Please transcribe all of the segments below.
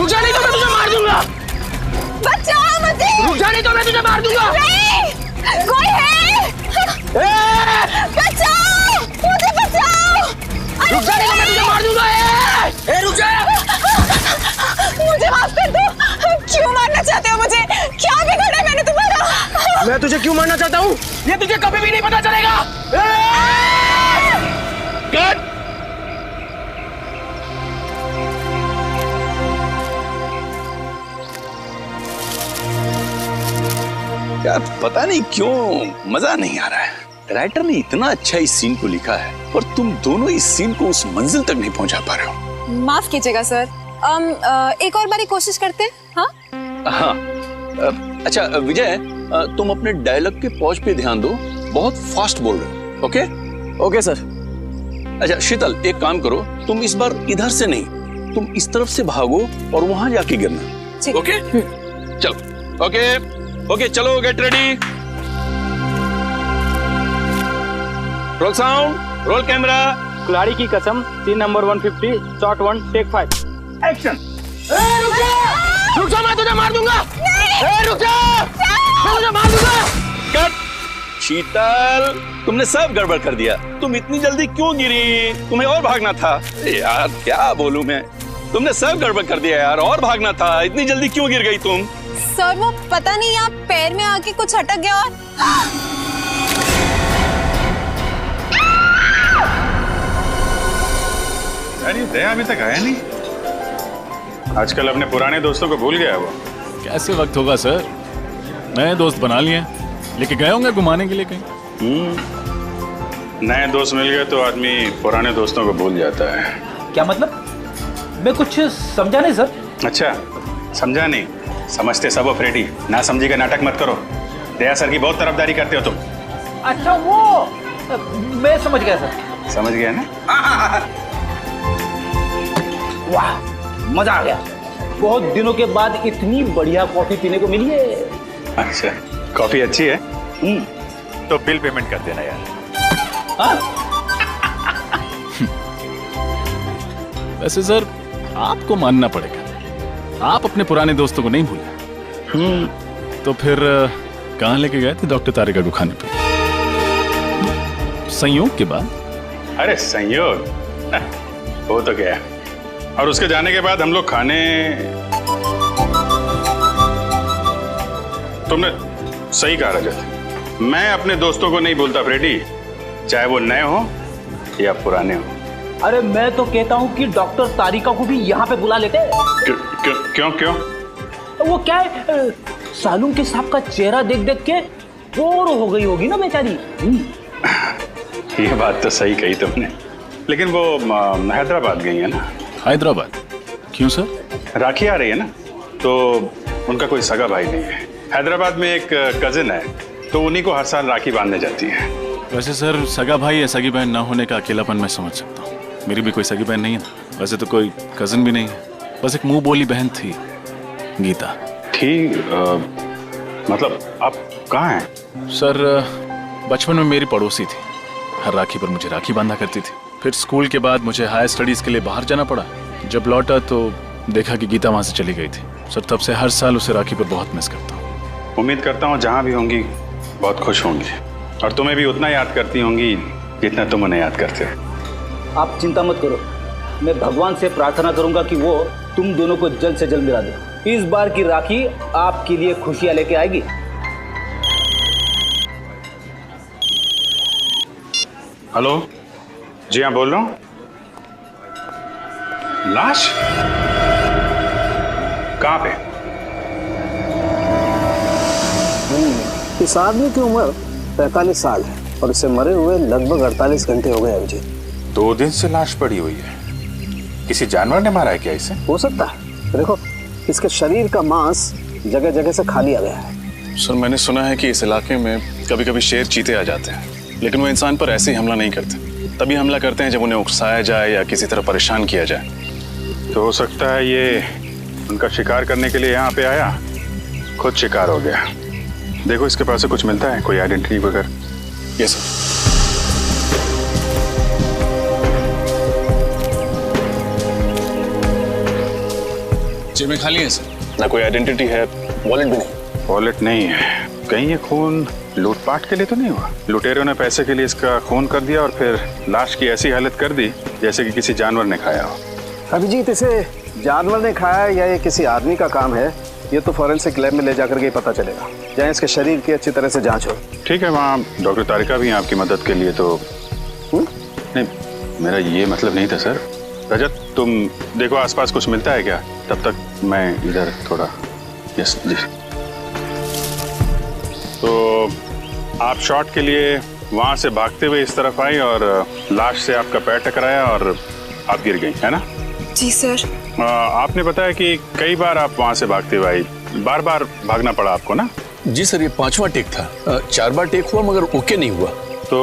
जा नहीं तो मैं तुझे मार दूंगा। बचाओ मुझे। रुक जा नहीं तो मैं तुझे मार दूंगा। नहीं, कोई है? बचाओ मुझे, बचाओ। रुक जा नहीं तो मैं तुझे मार दूंगा। रुक जा। मुझे माफ कर दो। क्यों मारना चाहते हो मुझे? क्या बिगाड़ा मैंने तुम्हारा? मैं तुझे क्यों मारना चाहता हूँ ये तुझे कभी भी नहीं पता चलेगा। कट। यार पता नहीं क्यों मजा नहीं आ रहा है। राइटर ने इतना अच्छा इस सीन को लिखा है और तुम दोनों इस सीन को उस मंजिल तक नहीं पहुंचा पा रहे हो। माफ कीजिएगा सर, एक और बारी कोशिश करते हैं। हाँ हाँ अच्छा विजय, तुम अपने डायलॉग के पॉज पे ध्यान दो, बहुत फास्ट बोल रहे हो। Okay okay sir. अच्छा शीतल, एक काम करो, तुम इस बार इधर से नहीं, तुम इस तरफ से भागो और वहां जाके गिरना। ओके चलो। ओके ओके चलो, get ready, roll sound, roll camera. कुल्हाड़ी की कसम, scene number 150, shot 1, take 5, action. रुक जा, मैं तुझे मार दूंगा। रुक जा, मैं तुझे मार दूंगा। कट। शीतल, तुमने सब गड़बड़ कर दिया। तुम इतनी जल्दी क्यों गिरी? तुम्हें और भागना था। यार क्या बोलूं मैं, तुमने सब गड़बड़ कर दिया यार, और भागना था। इतनी जल्दी क्यों गिर गई तुम? सर वो पता नहीं यहाँ पैर में आके कुछ अटक गया और अरे दया अभी तक आया नहीं। आजकल अपने पुराने दोस्तों को भूल गया वो। कैसे वक्त होगा सर, नए दोस्त बना लिए, लेके गए होंगे घुमाने के लिए कहीं। नए दोस्त मिल गए तो आदमी पुराने दोस्तों को भूल जाता है। क्या मतलब? मैं कुछ समझा नहीं सर। अच्छा समझा नहीं, समझते सब हो फ्रेडी। ना समझी का नाटक मत करो। दया सर की बहुत तरफदारी करते हो तुम। अच्छा वो मैं समझ गया सर। समझ गया ना? वाह मजा आ गया, बहुत दिनों के बाद इतनी बढ़िया कॉफी पीने को मिली है। अच्छा कॉफी अच्छी है? तो बिल पेमेंट कर देना यार। वैसे सर आपको मानना पड़ेगा, आप अपने पुराने दोस्तों को नहीं भूले। तो फिर कहाँ लेके गए थे डॉक्टर तारिका को खाने पे? संयोग के बाद? अरे संयोग वो तो क्या, और उसके जाने के बाद हम लोग खाने। तुमने सही कहा रजत, मैं अपने दोस्तों को नहीं भूलता फ्रेडी, चाहे वो नए हो या पुराने हो। अरे मैं तो कहता हूँ कि डॉक्टर तारिका को भी यहाँ पे बुला लेते। क्यों क्यों? वो क्या है, सालूम के साहब का चेहरा देख देख के बोर हो गई होगी ना बेचारी। ये बात तो सही कही तुमने, लेकिन वो हैदराबाद गई है ना। हैदराबाद क्यों सर? राखी आ रही है ना, तो उनका कोई सगा भाई नहीं है। हैदराबाद में एक कजिन है, तो उन्हीं को हर साल राखी बांधने जाती है। वैसे सर सगा भाई या सगी बहन ना होने का अकेलापन मैं समझ सकता हूँ। मेरी भी कोई सगी बहन नहीं है, वैसे तो कोई कजिन भी नहीं है, बस एक मुंह बोली बहन थी, गीता। ठीक, मतलब आप कहाँ हैं? सर बचपन में मेरी पड़ोसी थी, हर राखी पर मुझे राखी बांधा करती थी। फिर स्कूल के बाद मुझे हायर स्टडीज के लिए बाहर जाना पड़ा। जब लौटा तो देखा कि गीता वहां से चली गई थी। सर तब से हर साल उसे राखी पर बहुत मिस करता हूँ। उम्मीद करता हूँ जहाँ भी होंगी बहुत खुश होंगी, और तुम्हें भी उतना याद करती होंगी जितना तुम उन्हें याद करते हो। आप चिंता मत करो, मैं भगवान से प्रार्थना करूंगा कि वो तुम दोनों को जल्द से जल्द मिला दे। इस बार की राखी आपके लिए खुशियां लेके आएगी। हेलो जी हाँ बोल रहा हूँ। लाश कहाँ पे? इस आदमी की उम्र 45 साल है और इसे मरे हुए लगभग 48 घंटे हो गए अभिजीत। 2 दिन से लाश पड़ी हुई है। किसी जानवर ने मारा है क्या इसे? हो सकता है, देखो इसके शरीर का मांस जगह जगह से खा लिया गया है। सर मैंने सुना है कि इस इलाके में कभी कभी शेर चीते आ जाते हैं, लेकिन वो इंसान पर ऐसे ही हमला नहीं करते। तभी हमला करते हैं जब उन्हें उकसाया जाए या किसी तरह परेशान किया जाए। तो हो सकता है ये उनका शिकार करने के लिए यहाँ पे आया, खुद शिकार हो गया। देखो इसके पास से कुछ मिलता है, कोई आइडेंटिटी वगैरह? Yes sir. जेबें खाली हैं सर। ना कोई आइडेंटिटी है, वॉलेट भी नहीं। वॉलेट नहीं है। कहीं ये खून लूटपाट के लिए तो नहीं हुआ? लुटेरों ने पैसे के लिए इसका खून कर दिया और फिर लाश की ऐसी हालत कर दी जैसे कि किसी जानवर ने खाया हो। अभिजीत, इसे जानवर ने खाया या ये किसी आदमी का काम है, ये तो फॉरेंसिक लैब में ले जाकर के ही पता चलेगा, जहाँ इसके शरीर की अच्छी तरह से जांच हो। ठीक है, वहाँ डॉक्टर तारिका भी हैं आपकी मदद के लिए। तो नहीं, मेरा ये मतलब नहीं था सर। रजत, तुम देखो आसपास कुछ मिलता है क्या, तब तक मैं इधर थोड़ा। यस जी। तो आप शॉट के लिए वहाँ से भागते हुए इस तरफ आई और लाश से आपका पैर टकराया और आप गिर गई, है ना? जी सर। आपने बताया कि कई बार आप वहाँ से भागते हुए आई, बार बार भागना पड़ा आपको ना? जी सर, ये 5वां टेक था। 4 बार टेक हुआ मगर ओके नहीं हुआ। तो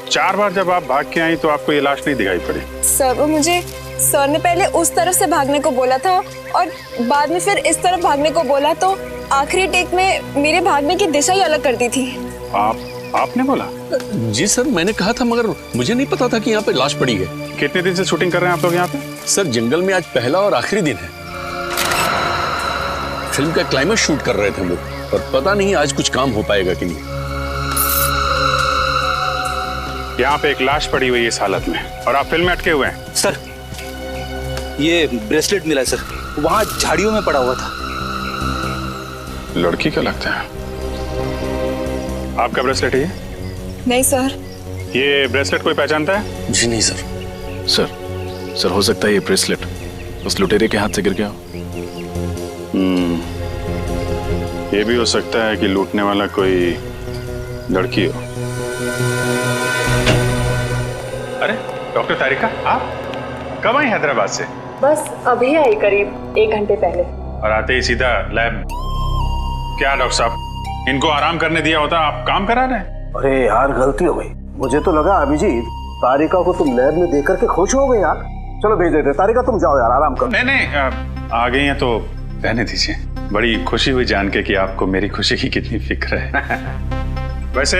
4 बार जब आप भाग के आई तो आपको ये लाश नहीं दिखाई पड़ी? सर, वो मुझे सर ने पहले उस तरफ से भागने को बोला था और बाद में फिर इस तरफ भागने को बोला, तो आखिरी टेक में मेरे भागने की दिशा ही अलग कर दी थी। आपने बोला? जी सर, मैंने कहा था मगर मुझे नहीं पता था कि यहाँ पे लाश पड़ी है। कितने दिन से शूटिंग कर रहे हैं आप लोग यहाँ पे? सर, जंगल में आज पहला और आखिरी दिन है। फिल्म का क्लाइमेक्स शूट कर रहे थे हम लोग और पता नहीं आज कुछ काम हो पाएगा कि नहीं। यहाँ पे एक लाश पड़ी हुई है इस हालत में और आप फिल्म में अटके हुए हैं। सर, ये ब्रेसलेट मिला है सर, वहाँ झाड़ियों में पड़ा हुआ था। लड़की का लगता है। आपका ब्रेसलेट है ये? नहीं सर। ये ब्रेसलेट कोई पहचानता है? जी नहीं सर। सर हो सकता है ये ब्रेसलेट उस लुटेरे के हाथ से गिर गया हो। ये भी हो सकता है कि लूटने वाला कोई लड़की हो। अरे डॉक्टर तारिका, आप कब आई हैदराबाद से? बस अभी आई, करीब 1 घंटे पहले। और आते ही सीधा लैब? क्या डॉक्टर साहब, इनको आराम करने दिया होता, आप काम करा रहे हैं? अरे यार, गलती हो गई। मुझे तो लगा अभिजीत तारिका को तुम लैब में देख करके खुश हो गए यार। चलो भेज देते। तारिका तुम जाओ यार, आराम करो। नहीं, आ गई हैं तो रहने दीजिए। बड़ी खुशी हुई जान के कि आपको मेरी खुशी की कितनी फिक्र है। वैसे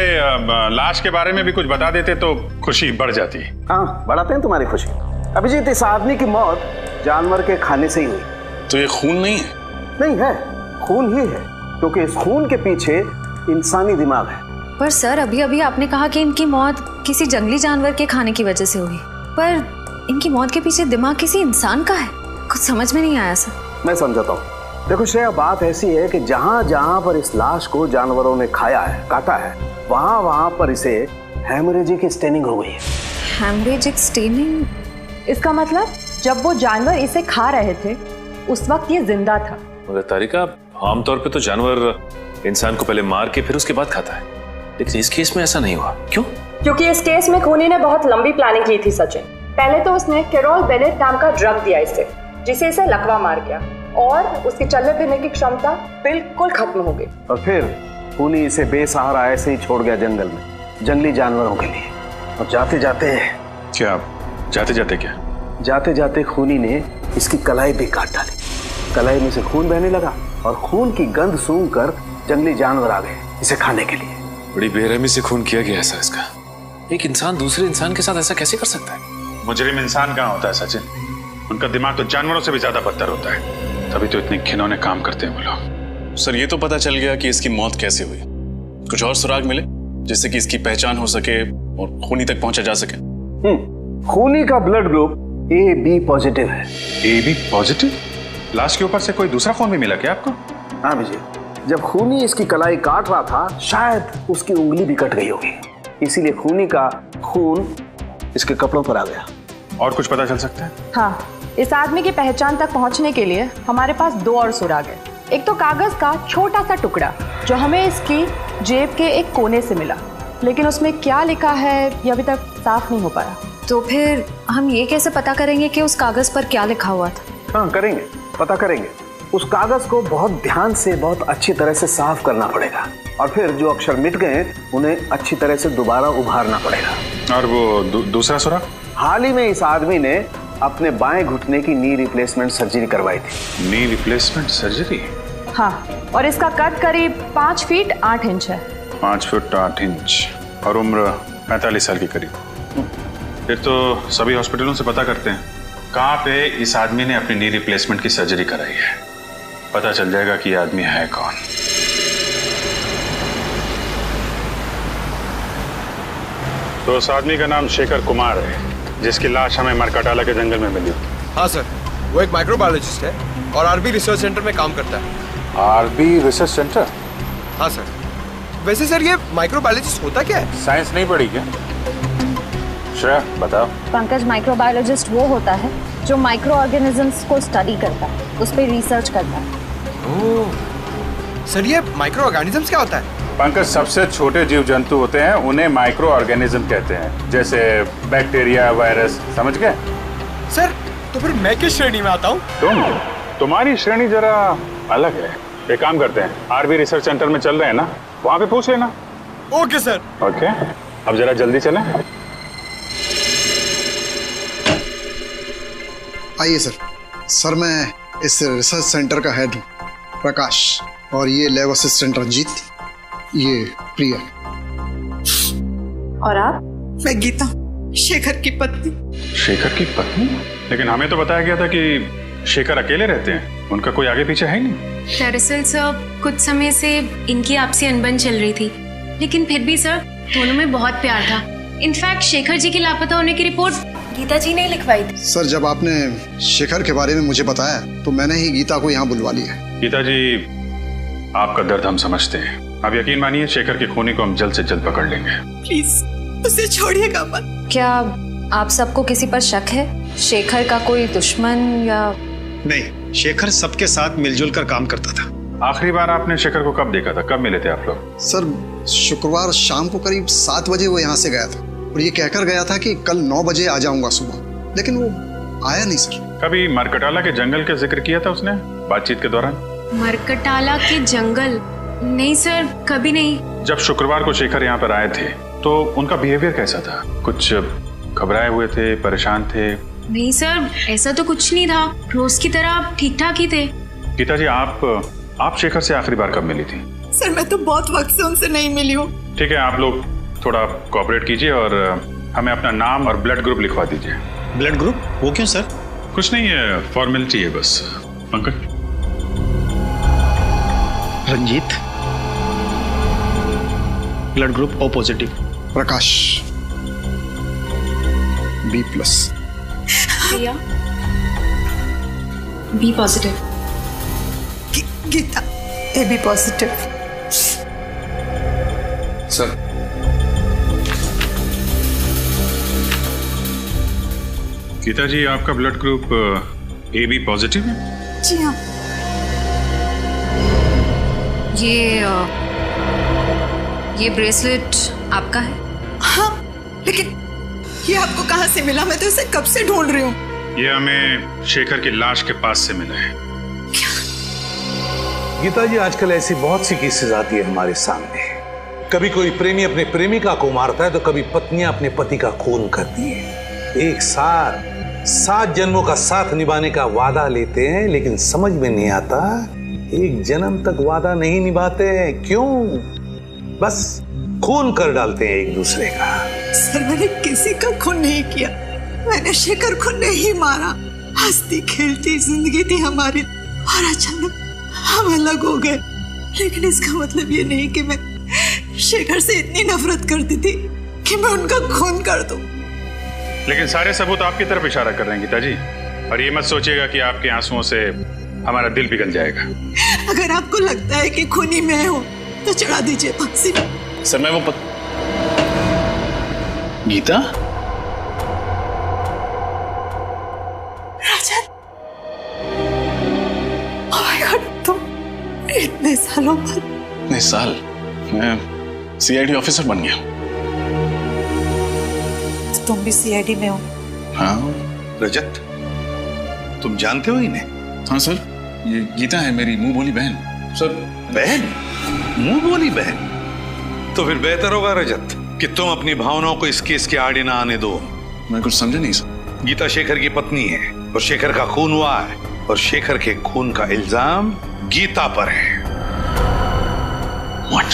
लाश के बारे में भी कुछ बता देते तो खुशी बढ़ जाती। हाँ, बढ़ाते हैं तुम्हारी खुशी। अभिजीत, इस आदमी की मौत जानवर के खाने से ही हुई। तो ये खून नहीं है? नहीं है, खून ही है, क्योंकि इस खून के पीछे इंसानी दिमाग है। पर सर, अभी अभी आपने कहा कि इनकी मौत किसी जंगली जानवर के खाने की वजह से हुई, पर इनकी मौत के पीछे दिमाग किसी इंसान का है। कुछ समझ में नहीं आया सर। मैं समझाता हूँ। देखो श्रेया, बात ऐसी है कि जहाँ जहाँ पर इस लाश को जानवरों ने खाया है, काटा है, वहाँ वहाँ पर इसे हेमरेजिक स्टेनिंग हो गई है। Haemorrhagic staining? इसका मतलब जब वो जानवर इसे खा रहे थे उस वक्त ये जिंदा था। मगर तारिका, आमतौर पे तो जानवर इंसान को पहले मार के फिर उसके बाद खाता है, लेकिन इस केस में ऐसा नहीं हुआ। क्यों? क्योंकि इस केस में खूनी ने बहुत लंबी प्लानिंग की थी सचिन। पहले तो उसने कैरोल बेनेट नाम का ड्रग दिया इसे, जिसे इसे लकवा मार गया और उसकी चलने फिरने की क्षमता बिल्कुल खत्म हो गई। और फिर खूनी इसे बेसहारा ऐसे ही छोड़ गया जंगल में, जंगली जानवरों के लिए। और जाते जाते खूनी ने इसकी कलाई भी काट डाली। कलाई में से खून बहने लगा और खून की गंध सूंघकर जंगली जानवर आ गए इसे खाने के लिए। बड़ी बेरहमी से खून किया गया सर इसका। एक इंसान दूसरे इंसान के साथ ऐसा कैसे कर सकता है? मुजरिम इंसान कहाँ होता है सचिन? उनका दिमाग तो जानवरों से भी ज्यादा बदतर होता है, तभी तो इतने घिनौने काम करते हैं वो लोग। सर, ये तो पता चल गया कि इसकी मौत कैसे हुई। कुछ और सुराग मिले जिससे कि इसकी पहचान हो सके और खूनी तक पहुंचा जा सके? खूनी का ब्लड ग्रुप AB पॉजिटिव है। AB positive? लाश के ऊपर से कोई दूसरा खून भी मिला क्या आपको? हाँ विजय, जब खूनी इसकी कलाई काट रहा था शायद उसकी उंगली भी कट गई होगी, इसीलिए खूनी का खून इसके कपड़ों पर आ गया। और कुछ पता चल सकता है? हाँ, इस आदमी की पहचान तक पहुंचने के लिए हमारे पास 2 और सुराग है। एक तो कागज का छोटा सा टुकड़ा जो हमें इसकी जेब के एक कोने से मिला, लेकिन उसमें क्या लिखा है ये अभी तक साफ नहीं हो पाया। तो फिर हम ये कैसे पता करेंगे कि उस कागज पर क्या लिखा हुआ था? हाँ, करेंगे, पता करेंगे। उस कागज को बहुत ध्यान से, बहुत अच्छी तरह से साफ करना पड़ेगा और फिर जो अक्षर मिट गए उन्हें अच्छी तरह से दोबारा उभारना पड़ेगा। और वो दूसरा सुराग? हाल ही में इस आदमी ने अपने बाएं घुटने की नी रिप्लेसमेंट सर्जरी करवाई थी। Knee replacement surgery? हाँ, और इसका कद करीब 5 फीट 8 इंच है। 5 फुट 8 इंच और उम्र 45 साल के करीब। फिर तो सभी हॉस्पिटलों से पता करते हैं कहाँ पे इस आदमी ने अपनी नी रिप्लेसमेंट की सर्जरी कराई है। पता चल जाएगा कि ये आदमी है कौन। तो उस आदमी का नाम शेखर कुमार है, जिसकी लाश हमें मरकटाला के जंगल में मिली। हाँ सर, वो एक माइक्रोबायोलॉजिस्ट है और आरबी रिसर्च सेंटर में काम करता है। RB research centre? हाँ सर। वैसे सर ये माइक्रोबायोलॉजिस्ट होता क्या है? साइंस नहीं पढ़ी क्या? श्रेया बताओ। पंकज, माइक्रोबायोलॉजिस्ट वो होता है जो माइक्रो ऑर्गेनिजम्स को स्टडी करता है, उस पर रिसर्च करता है। ओह, सर ये माइक्रो ऑर्गेनिजम्स क्या होता है? पंकज, सबसे छोटे जीव जंतु होते हैं, उन्हें माइक्रो ऑर्गेनिज्म कहते हैं, जैसे बैक्टीरिया, वायरस। समझ गए? सर तो फिर मैं किस श्रेणी में आता हूँ? तुम्हारी श्रेणी जरा अलग है। एक काम करते हैं, आरबी रिसर्च सेंटर में चल रहे हैं ना, वहाँ पे पूछ लेना। Okay sir. ओके, अब जरा जल्दी चलें। आइए सर। सर मैं इस रिसर्च सेंटर का हेड हूँ, प्रकाश, और ये लैब असिस्टेंट रंजीत, ये प्रिया। और आप? मैं गीता, शेखर की पत्नी। शेखर की पत्नी? लेकिन हमें तो बताया गया था कि शेखर अकेले रहते हैं, उनका कोई आगे पीछे है नहीं। दरअसल सर कुछ समय से इनकी आपसी अनबन चल रही थी, लेकिन फिर भी सर दोनों में बहुत प्यार था। इनफैक्ट शेखर जी के लापता होने की रिपोर्ट गीता जी ने लिखवाई थी। सर जब आपने शेखर के बारे में मुझे बताया तो मैंने ही गीता को यहाँ बुलवा लिया। गीता जी, आपका दर्द हम समझते हैं। आप यकीन मानिए, शेखर के खूनी को हम जल्द से जल्द पकड़ लेंगे। प्लीज उसे छोड़िएगा मत। क्या आप सबको किसी पर शक है? शेखर का कोई दुश्मन या? नहीं, शेखर सबके साथ मिलजुल कर काम करता था। आखिरी बार आपने शेखर को कब देखा था? कब मिले थे आप लोग? सर शुक्रवार शाम को करीब 7 बजे वो यहाँ से गया था और ये कहकर गया था कि कल 9 बजे आ जाऊंगा सुबह, लेकिन वो आया नहीं सर। कभी मरकटाला के जंगल का जिक्र किया था उसने बातचीत के दौरान? मरकटाला के जंगल? नहीं सर, कभी नहीं। जब शुक्रवार को शेखर यहाँ पर आए थे तो उनका बिहेवियर कैसा था? कुछ घबराए हुए थे, परेशान थे? नहीं सर, ऐसा तो कुछ नहीं था, रोज की तरह ठीक ठाक ही थे। गीता जी, आप शेखर से आखिरी बार कब मिली थी? सर मैं तो बहुत वक्त से उनसे नहीं मिली हूँ। ठीक है, आप लोग थोड़ा कोऑपरेट कीजिए और हमें अपना नाम और ब्लड ग्रुप लिखवा दीजिए। Blood group? वो क्यों सर? कुछ नहीं है, फॉर्मेलिटी है बस। Pankaj. Ranjit, blood group O positive. Prakash, B+। Priya, B positive. Geeta, AB positive. Sir Geeta ji, आपका ब्लड ग्रुप AB पॉजिटिव है? जी हाँ। ये ब्रेसलेट आपका है? हाँ, लेकिन ये आपको कहाँ से मिला? मैं तो इसे कब से ढूंढ रही हूँ। ये हमें शेखर की लाश के पास से मिला है। गीता जी, आजकल ऐसी बहुत सी केसेस आती है हमारे सामने। कभी कोई प्रेमी अपने प्रेमिका को मारता है तो कभी पत्नियां अपने पति का खून करती है। एक साथ 7 जन्मों का साथ निभाने का वादा लेते हैं, लेकिन समझ में नहीं आता एक जन्म तक वादा नहीं निभाते हैं। क्यों? बस खून कर डालते हैं एक दूसरे का। सर मैंने किसी का खून नहीं किया, मैंने शेखर को नहीं मारा। हंसती खेलती जिंदगी थी हमारी और अचानक हम अलग हो गए। लेकिन इसका मतलब ये नहीं कि मैं शेखर से इतनी नफरत करती थी कि मैं उनका खून कर दूं। लेकिन सारे सबूत आपकी तरफ इशारा कर रहे हैं गीता जी, और ये मत सोचिएगा कि आपके आंसुओं से हमारा दिल पिघल जाएगा। अगर आपको लगता है कि खूनी मैं हूं तो चढ़ा दीजिए फांसी। सर मैं वो गीता? राजन, ओह माय गॉड, तुम इतने सालों बाद? इतने साल? मैं CID ऑफिसर बन गया। तुम भी CID में हो? हाँ। रजत, तुम जानते हो इन्हें? हाँ सर, ये गीता है मेरी मुंह बोली बहन। सर। बहन? मुंह बोली बहन? तो फिर बेहतर होगा रजत कि तुम अपनी भावनाओं को इस केस के आड़े ना आने दो। मैं कुछ समझा नहीं सर। गीता शेखर की पत्नी है और शेखर का खून हुआ है, और शेखर के खून का इल्जाम गीता पर है। What?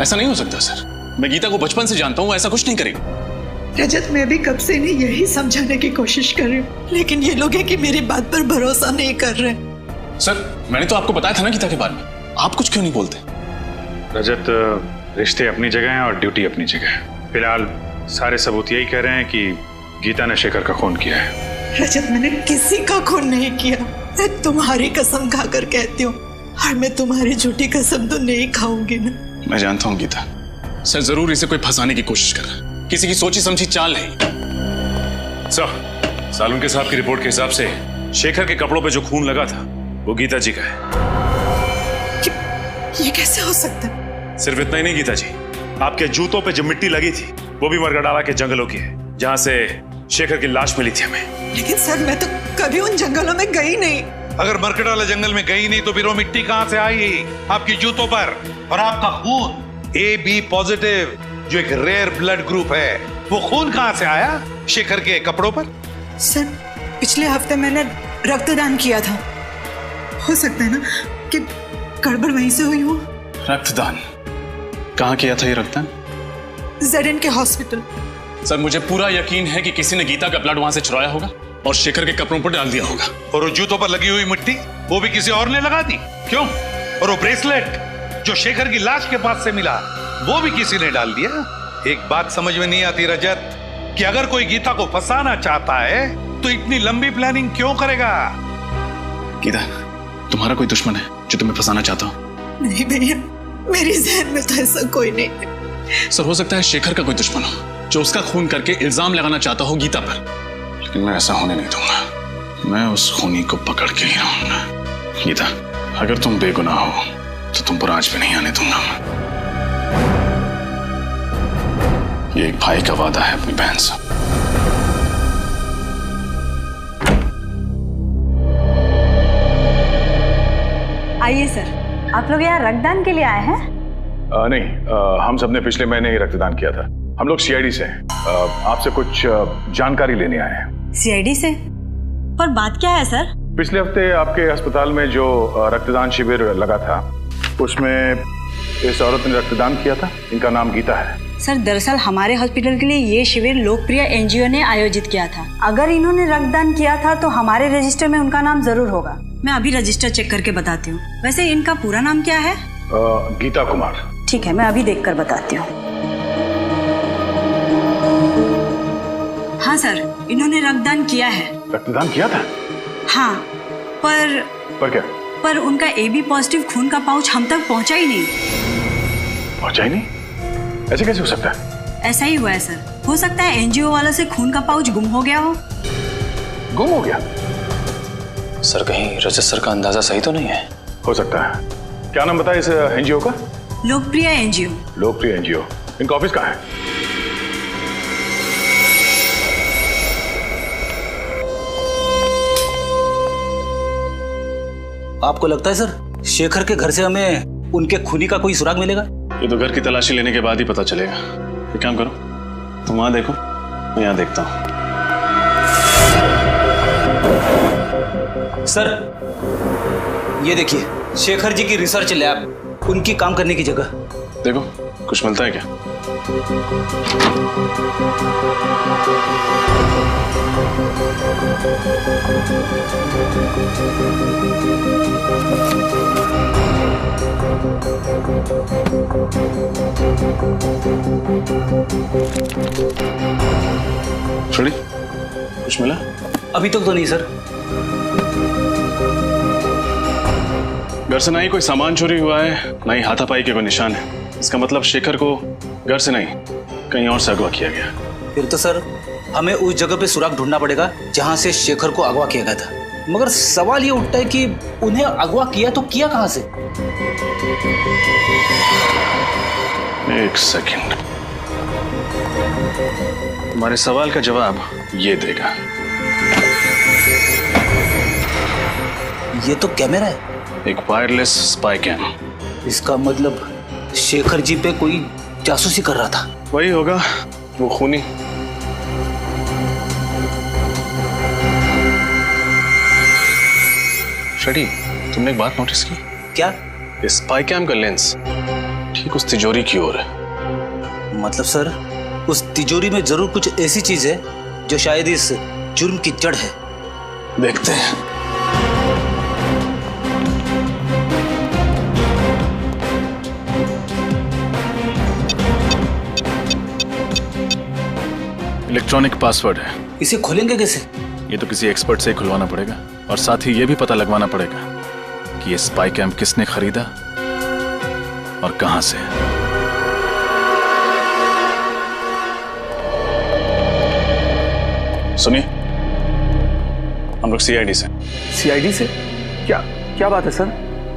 ऐसा नहीं हो सकता सर, मैं गीता को बचपन से जानता हूँ, ऐसा कुछ नहीं करेगी। रजत, मैं भी कब से नहीं यही समझाने की कोशिश कर रही हूँ, लेकिन ये लोग हैं कि मेरी बात पर भरोसा नहीं कर रहे। सर मैंने तो आपको बताया था ना गीता के बारे में, आप कुछ क्यों नहीं बोलते? रजत, रिश्ते अपनी जगह हैं और ड्यूटी अपनी जगह है। फिलहाल सारे सबूत यही कह रहे हैं कि गीता ने शेखर का खून किया है। रजत, मैंने किसी का खून नहीं किया। मैं तुम्हारी कसम खाकर कहती हूँ, और मैं तुम्हारी झूठी कसम तो नहीं खाऊंगी ना। मैं जानता हूँ गीता, सर जरूर इसे कोई फंसाने की कोशिश कर रहा है, किसी की सोची समझी चाल है। सर, सालुंके साहब की रिपोर्ट के हिसाब से शेखर के कपड़ों पे जो खून लगा था वो गीता जी का है। ये कैसे हो सकता है? सिर्फ इतना ही नहीं गीता जी, आपके जूतों पे जो मिट्टी लगी थी वो भी मरगडाला के जंगलों की है, जहां से शेखर की लाश मिली थी हमें। लेकिन सर, मैं तो कभी उन जंगलों में गई नहीं। अगर मरकटाला जंगल में गई नहीं तो फिर वो मिट्टी कहां से आई आपकी जूतों पर? और आपका खून AB पॉजिटिव, जो एक रेयर ब्लड ग्रुप है, वो खून कहां से आया शेखर के कपड़ों पर? सर, पिछले हफ्ते मैंने रक्तदान किया था। हो सकता है ना कि गड़बड़ वहीं से हुई हो। रक्तदान? कहाँ किया था ये रक्तदान? ZN के हॉस्पिटल। सर मुझे पूरा यकीन है कि किसी ने गीता का ब्लड वहां से चुराया होगा और शेखर के कपड़ों पर डाल दिया होगा। और वो जूतों पर लगी हुई मिट्टी वो भी किसी और ने लगा दी? क्यों? और वो ब्रेसलेट जो शेखर की लाश के पास से मिला वो भी किसी ने डाल दिया? एक बात समझ में नहीं आती रजत, कि अगर कोई गीता को फंसाना चाहता है तो इतनी लंबी प्लानिंग क्यों करेगा? गीता, तुम्हारा कोई दुश्मन है जो तुम्हें फंसाना चाहता हो? नहीं भैया, मेरी जहन में तो ऐसा कोई नहीं है। सर हो सकता है शेखर का कोई दुश्मन हो जो उसका खून करके इल्जाम लगाना चाहता हो गीता पर, लेकिन मैं ऐसा होने नहीं दूंगा। मैं उस खूनी को पकड़ के ही रहूंगा। गीता, अगर तुम बेगुनाह हो तो तुम पर आज भी नहीं आने दूंगा। ये एक भाई का वादा है अपनी बहन से। आइए सर, आप लोग यहाँ रक्तदान के लिए आए हैं? नहीं, हम सबने पिछले महीने ही रक्तदान किया था। हम लोग CID से हैं। आपसे कुछ जानकारी लेने आए हैं। CID से? पर बात क्या है सर? पिछले हफ्ते आपके अस्पताल में जो रक्तदान शिविर लगा था उसमें इस औरत ने रक्तदान किया था। इनका नाम गीता है। सर दरअसल हमारे हॉस्पिटल के लिए ये शिविर लोकप्रिय NGO ने आयोजित किया था। अगर इन्होंने रक्तदान किया था तो हमारे रजिस्टर में उनका नाम जरूर होगा। मैं अभी रजिस्टर चेक करके बताती हूँ। वैसे इनका पूरा नाम क्या है? गीता कुमार। ठीक है, मैं अभी देखकर बताती हूँ। हाँ सर, इन्होंने रक्तदान किया है। रक्तदान किया था? हाँ, पर क्या? पर उनका AB पॉजिटिव खून का पाउच हम तक पहुँचा ही नहीं। पहुँचा ही नहीं? ऐसे कैसे हो सकता है? ऐसा ही हुआ है सर। हो सकता है NGO वालों से खून का पाउच गुम हो गया हो। गुम हो गया? सर कहीं रजत सर का अंदाजा सही तो नहीं है? हो सकता है। क्या नाम बताया इस NGO का? लोकप्रिय NGO। लोकप्रिय NGO। इनका ऑफिस कहाँ है? आपको लगता है सर शेखर के घर से हमें उनके खूनी का कोई सुराग मिलेगा? ये तो घर की तलाशी लेने के बाद ही पता चलेगा। एक काम करो, तुम वहां देखो, मैं यहाँ देखता हूँ। सर ये देखिए, शेखर जी की रिसर्च लैब, उनकी काम करने की जगह। देखो कुछ मिलता है क्या? छोड़ी, कुछ मिला? अभी तक तो नहीं सर। घर से ना ही कोई सामान चोरी हुआ है, ना ही हाथापाई के कोई निशान है। इसका मतलब शेखर को घर से नहीं कहीं और से अगवा किया गया। फिर तो सर हमें उस जगह पे सुराग ढूंढना पड़ेगा जहां से शेखर को अगवा किया गया था। मगर सवाल ये उठता है कि उन्हें अगवा किया तो किया कहां से? एक सेकंड, तुम्हारे सवाल का जवाब ये देगा। ये तो कैमरा है। एक वायरलेस स्पाई कैम। इसका मतलब शेखर जी पे कोई जासूसी कर रहा था। वही होगा, वो खूनी। शेडी, तुमने एक बात नोटिस की? क्या? इस स्पाई कैम का लेंस ठीक उस तिजोरी की ओर है। मतलब सर उस तिजोरी में जरूर कुछ ऐसी चीज है जो शायद इस जुर्म की जड़ है। देखते हैं। इलेक्ट्रॉनिक पासवर्ड है। इसे खोलेंगे कैसे? ये तो किसी एक्सपर्ट से ही खुलवाना पड़ेगा और साथ ही ये भी पता लगवाना पड़ेगा कि ये स्पाई कैम्प किसने खरीदा और कहां से। सुनिए, हम लोग सीआईडी से। सीआईडी से? क्या क्या बात है सर?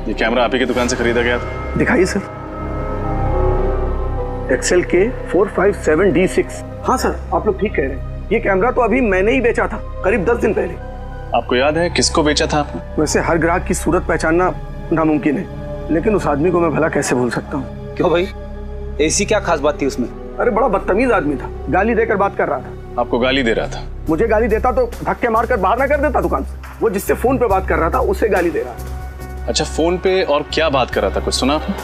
ये कैमरा आप ही की दुकान से खरीदा गया था। दिखाइए सर। एक्सेल के 457D6। हाँ सर, आप लोग ठीक कह रहे हैं। ये कैमरा तो अभी मैंने ही बेचा था, करीब 10 दिन पहले। आपको याद है किसको बेचा था आपने? वैसे हर ग्राहक की सूरत पहचानना नामुमकिन है, लेकिन उस आदमी को मैं भला कैसे भूल सकता हूँ। क्यों भाई, ऐसी क्या खास बात थी उसमें? अरे बड़ा बदतमीज आदमी था, गाली देकर बात कर रहा था। आपको गाली दे रहा था? मुझे गाली देता तो धक्के मारकर बाहर ना कर देता दुकान से। वो जिससे फोन पे बात कर रहा था उससे गाली दे रहा था। अच्छा, फोन पे और क्या बात कर रहा था, कुछ सुना आपने?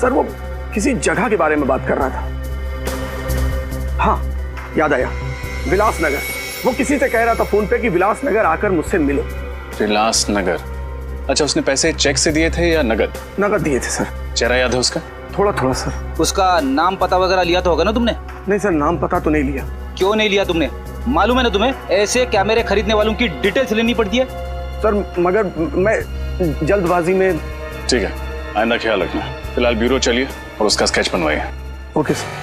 सर वो किसी जगह के बारे में बात कर रहा था। हाँ याद आया, विलासनगर। वो किसी से कह रहा था फोन पे कि विलासनगर आकर मुझसे मिलो। विलासनगर? अच्छा, उसने पैसे चेक से दिए थे या नगद? नगद दिए थे सर। चेहरा याद है उसका? थोड़ा थोड़ा सर। उसका नाम पता वगैरह लिया तो होगा ना तुमने? नहीं सर, नाम पता तो नहीं लिया। क्यों नहीं लिया तुमने? मालूम है ना तुम्हें, ऐसे कैमरे खरीदने वालों की डिटेल्स लेनी पड़ती है। सर मगर मैं जल्दबाजी में। ठीक है, आइंदा ख्याल रखना। फिलहाल ब्यूरो चलिए और उसका स्केच बनवाइए। Okay sir.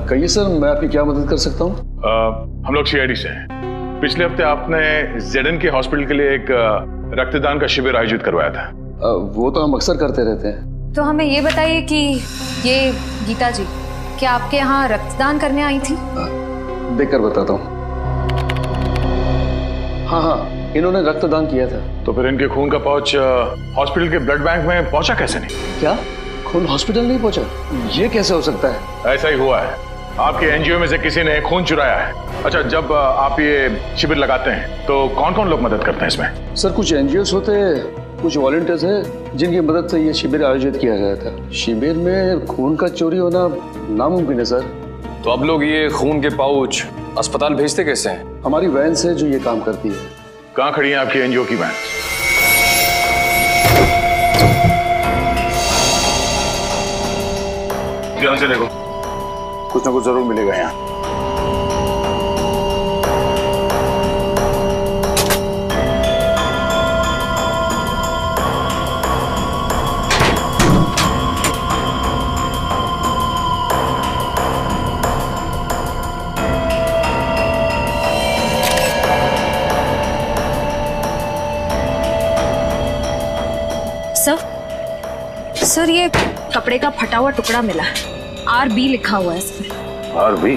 कहिए सर, मैं आपकी क्या मदद कर सकता हूँ? हम लोग सीआईडी से हैं। पिछले हफ्ते आपने जेडन के हॉस्पिटल के लिए एक रक्तदान का शिविर आयोजित करवाया था। वो तो हम अक्सर करते रहते हैं। तो हमें ये बताइए कि ये गीता जी क्या आपके यहाँ रक्तदान करने आई थी? देखकर बताता हूँ। हाँ, इन्होंने रक्तदान किया था। तो फिर इनके खून का पाउच हॉस्पिटल के ब्लड बैंक में पहुंचा कैसे नहीं? क्या खून हॉस्पिटल नहीं पहुंचा? ये कैसे हो सकता है? ऐसा ही हुआ है, आपके एनजीओ में से किसी ने खून चुराया है। अच्छा, जब आप ये शिविर लगाते हैं तो कौन कौन लोग मदद करते हैं इसमें? सर कुछ एनजीओ होते हैं, कुछ वॉलंटियर्स हैं जिनकी मदद से ये शिविर आयोजित किया गया था। शिविर में खून का चोरी होना नामुमकिन है सर। तो अब लोग ये खून के पाउच अस्पताल भेजते कैसे हैं? हमारी वैन से जो ये काम करती है। कहाँ खड़ी है आपकी एनजीओ की वैन? ध्यान से देखो, कुछ ना कुछ जरूर मिलेगा यहाँ। सर ये कपड़े का फटा हुआ टुकड़ा मिला है, RB लिखा हुआ है इसमें। RB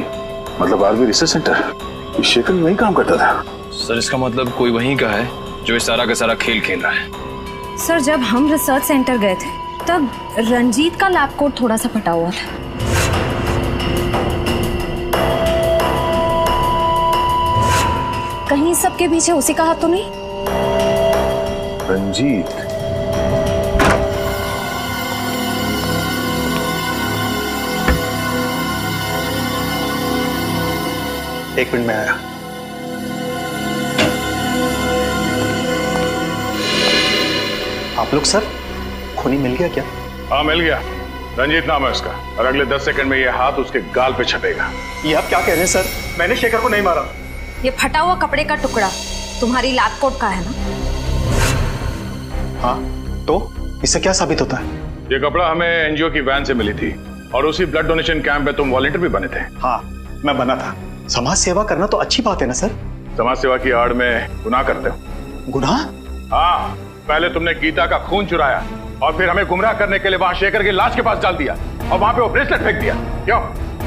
मतलब RB रिसर्च सेंटर? शेखर वहीं काम करता था? सर इसका मतलब कोई वहीं का है जो इस सारा का सारा खेल खेल रहा है। सर जब हम रिसर्च सेंटर गए थे तब रंजीत का लैब कोट थोड़ा सा फटा हुआ था। कहीं सबके पीछे उसी का हाथ तो नहीं? रंजीत? एक मिनट में आया। आप लोग सर, खूनी मिल गया क्या? हाँ मिल गया, रंजीत नाम है उसका, और अगले 10 सेकंड में ये हाथ उसके गाल पे छपेगा। ये आप क्या कह रहे हैं सर? मैंने शेखर को नहीं मारा। ये फटा हुआ कपड़े का टुकड़ा तुम्हारी लैब कोट का है ना? हाँ, तो इससे क्या साबित होता है? ये कपड़ा हमें एनजीओ की वैन से मिली थी और उसी ब्लड डोनेशन कैंप में तुम वॉलंटियर भी बने थे। हाँ मैं बना था। समाज सेवा करना तो अच्छी बात है ना सर? समाज सेवा की आड़ में गुनाह करते हो। गुनाह? हाँ, पहले तुमने गीता का खून चुराया और फिर हमें गुमराह करने के लिए वहां शेखर की लाश के पास डाल दिया और वहां पे वो ब्रेसलेट फेंक दिया। क्यों?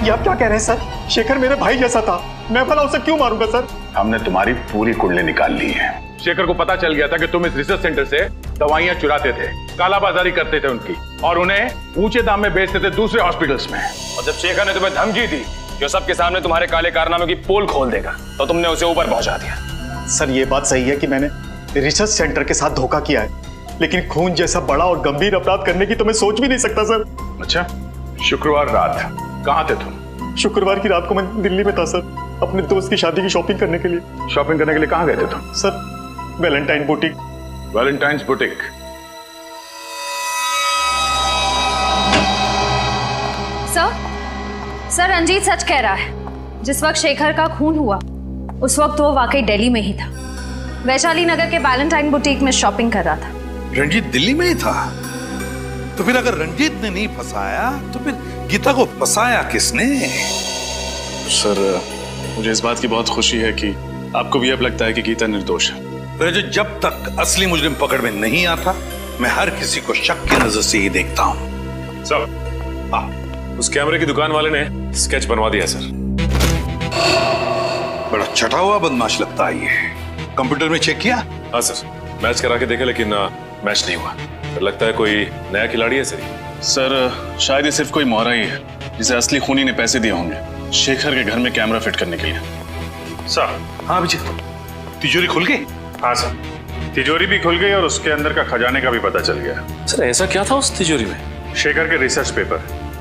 ये आप क्या कह रहे हैं सर? शेखर मेरे भाई जैसा था, मैं भला उसे क्यों मारूंगा सर? हमने तुम्हारी पूरी कुंडली निकाल ली है। शेखर को पता चल गया था कि तुम इस रिसर्च सेंटर से दवाइयां चुराते थे, कालाबाजारी करते थे उनकी, और उन्हें ऊंचे दाम में बेचते थे दूसरे हॉस्पिटल्स में। और जब शेखर ने तुम्हें धमकी दी जो सबके सामने तुम्हारे काले कारनामे की पोल खोल देगा, तो तुमने उसे ऊपर पहुंचा दिया। सर ये बात सही है कि मैंने रिसर्च सेंटर के साथ धोखा किया है, लेकिन खून जैसा बड़ा और गंभीर अपराध करने की तो मैं सोच भी नहीं सकता सर। अच्छा, शुक्रवार रात कहाँ थे तुम? शुक्रवार की रात को मैं दिल्ली में था सर, अपने दोस्त की शादी की शॉपिंग करने के लिए। शॉपिंग करने के लिए कहाँ गए थे तुम? Sir Valentine boutique. Valentine's boutique? Sir Ranjit सच कह रहा है। जिस वक्त शेखर का खून हुआ उस वक्त वो वाकई दिल्ली में ही था। वैशाली नगर के वैलेंटाइन बुटीक में शॉपिंग कर रहा था। रंजीत दिल्ली में ही था? तो फिर अगर रंजीत ने नहीं फंसाया तो फिर गीता को फंसाया किसने? सर मुझे इस बात की बहुत खुशी है कि आपको भी अब लगता है कि गीता निर्दोष है। रजत, जब तक असली मुजरिम पकड़ में नहीं आता मैं हर किसी को शक की नजर से ही देखता हूँ। सर, उस कैमरे की दुकान वाले ने स्केच बनवा दिया सर। बड़ा छटा हुआ बदमाश लगता है ये। कंप्यूटर में चेक किया? हाँ सर, मैच करा के देखा लेकिन मैच नहीं हुआ। तो लगता है कोई नया खिलाड़ी है सर। सर शायद ये सिर्फ कोई मोहरा ही है जिसे असली खूनी ने पैसे दिए होंगे शेखर के घर में कैमरा फिट करने के लिए। सर। हाँ अभिजीत, तिजोरी खुल गई? हाँ सर, तिजोरी भी खुल गई और उसके अंदर का खजाने का भी पता चल गया। सर ऐसा क्या था उस तिजोरी में? शेखर के रिसर्च पेपर।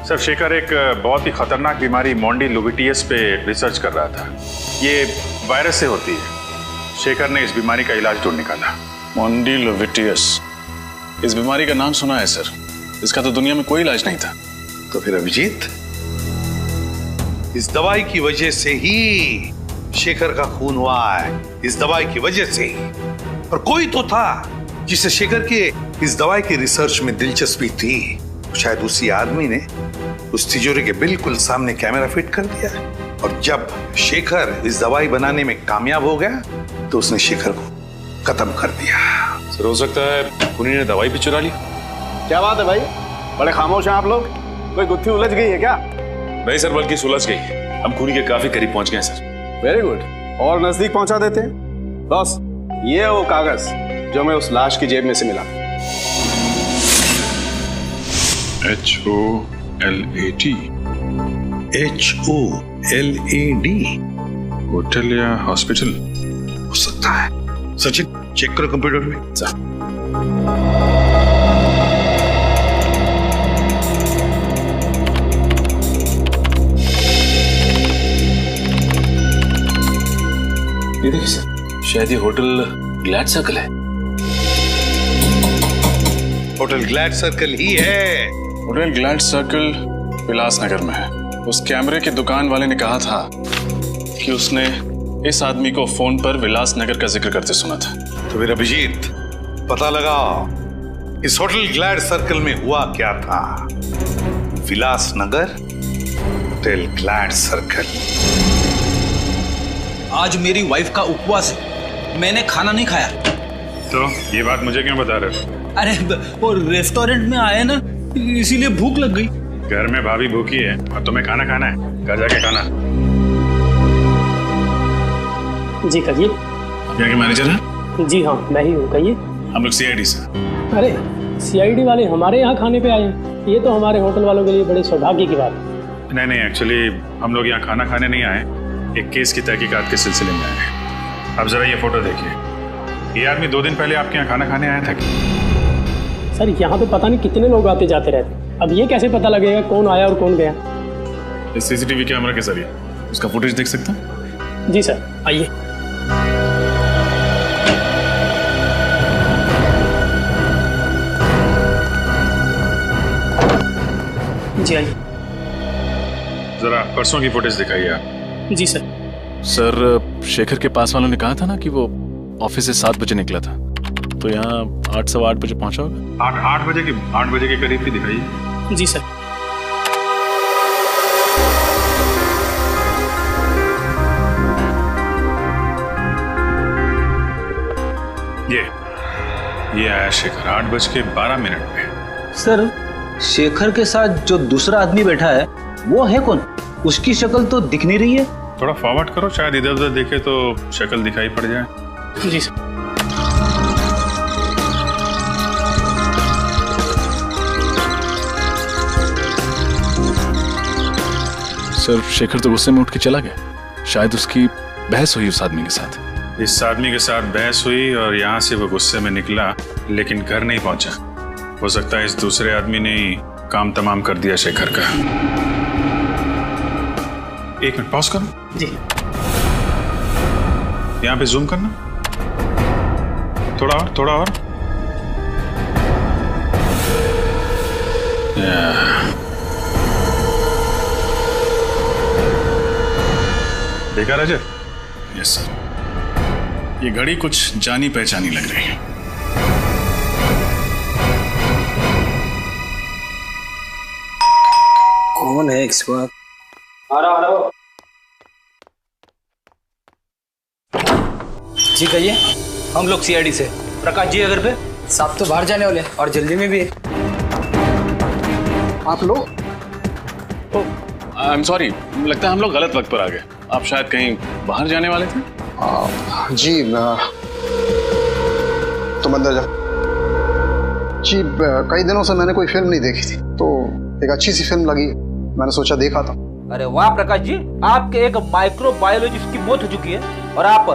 सर शेखर एक बहुत ही खतरनाक बीमारी मोंडिलोविटियस पे रिसर्च कर रहा था। ये वायरस से होती है। शेखर ने इस बीमारी का इलाज ढूंढ निकाला। मोंडिलोविटियस, इस बीमारी का नाम सुना है सर, इसका तो दुनिया में कोई इलाज नहीं था। तो फिर अभिजीत, इस दवाई की वजह से ही शेखर का खून हुआ है। इस दवाई की वजह से ही। और कोई तो था जिसे शेखर के इस दवाई की रिसर्च में दिलचस्पी थी। शायद उसी आदमी ने उस तिजोरी के बिल्कुल सामने कैमरा फिट कर दिया। और जब शेखर इस दवाई बनाने में कामयाब हो गया तो उसने शेखर को खत्म कर दिया। सर हो सकता है खूनी ने दवाई भी चुरा ली। क्या बात है भाई, बड़े खामोश हैं आप लोग। कोई गुत्थी उलझ गई है क्या? नहीं सर, बल्कि सुलझ गई। हम खूनी के काफी करीब पहुंच गए सर। वेरी गुड, और नजदीक पहुंचा देते हैं। बॉस, ये है वो कागज जो हमें उस लाश की जेब में से मिला। HOLAT। HOLAD? होटल या हॉस्पिटल हो सकता है। सचिन चेक करो कंप्यूटर में। ये देखिए सर, शायद ये होटल ग्लैड सर्कल है। होटल ग्लैड सर्कल ही है। होटल ग्लैड सर्कल विलास नगर में है। उस कैमरे की दुकान वाले ने कहा था कि उसने इस आदमी को फोन पर विलास नगर का जिक्र करते सुना था। तो फिर अभिजीत, पता लगाओ इस होटल ग्लैड सर्कल में हुआ क्या था। विलास नगर, होटल ग्लैड सर्कल। आज मेरी वाइफ का उपवास है, मैंने खाना नहीं खाया। तो ये बात मुझे क्यों बता रहे हो? अरे वो रेस्टोरेंट में आए ना, इसीलिए भूख लग गई। घर में भाभी भूखी है और तुम्हें खाना खाना है, घर जाके खाना। जी कहिए। आप यहाँ के मैनेजर हैं? जी हाँ, मैं ही हूँ, कहिए। हम लोग CID से। अरे CID वाले हमारे यहाँ खाने पे आए हैं, ये तो हमारे होटल वालों के लिए बड़े सौभाग्य की बात है। नहीं, एक्चुअली हम लोग यहाँ खाना खाने नहीं आए, एक केस की तहकीकात के सिलसिले में आए हैं। अब जरा ये फोटो देखिए। ये आदमी 2 दिन पहले आपके यहाँ खाना खाने आया था क्या? सर यहाँ तो पता नहीं कितने लोग आते जाते रहते, अब ये कैसे पता लगेगा कौन आया और कौन गया? इस CCTV कैमरा के जरिए उसका फुटेज देख सकते हैं? जी सर, आइए। जी आइए। जरा परसों की फुटेज दिखाइए आप। जी सर। सर शेखर के पास वालों ने कहा था ना कि वो ऑफिस से 7 बजे निकला था, तो यहाँ 8 सवा 8 बजे पहुंचा होगा। 8 बजे के करीब भी दिखाइए। जी सर। ये आया शेखर 8:12 पे। सर शेखर के साथ जो दूसरा आदमी बैठा है वो है कौन? उसकी शक्ल तो दिख नहीं रही है। थोड़ा फॉरवर्ड करो, शायद इधर उधर देखे तो शक्ल दिखाई पड़ जाए। जी सर। सर शेखर तो गुस्से में उठ के चला गया, शायद उसकी बहस हुई उस आदमी के साथ। इस आदमी के साथ बहस हुई और यहाँ से वो गुस्से में निकला, लेकिन घर नहीं पहुंचा। हो सकता है इस दूसरे आदमी ने काम तमाम कर दिया शेखर का। 1 मिनट पॉज करो। जी। यहाँ पे जूम करना, थोड़ा और। देखा रजत? यस सर, ये घड़ी कुछ जानी पहचानी लग रही है। कौन है इस वक्त? आ रहा जी कहिए। हम लोग सीआईडी से। प्रकाश जी अगर पे साहब तो बाहर जाने वाले और जल्दी में भी है। आप लोग? आई एम सॉरी, लगता है हम लोग गलत वक्त पर आ गए। आप शायद कहीं बाहर जाने वाले थे? जी तुम अंदर जाओ। जी कई दिनों से मैंने कोई फिल्म नहीं देखी थी, तो एक अच्छी सी फिल्म लगी, मैंने सोचा देखा था। अरे वाह प्रकाश जी, आपके एक माइक्रोबायोलॉजिस्ट की मौत हो चुकी है और आप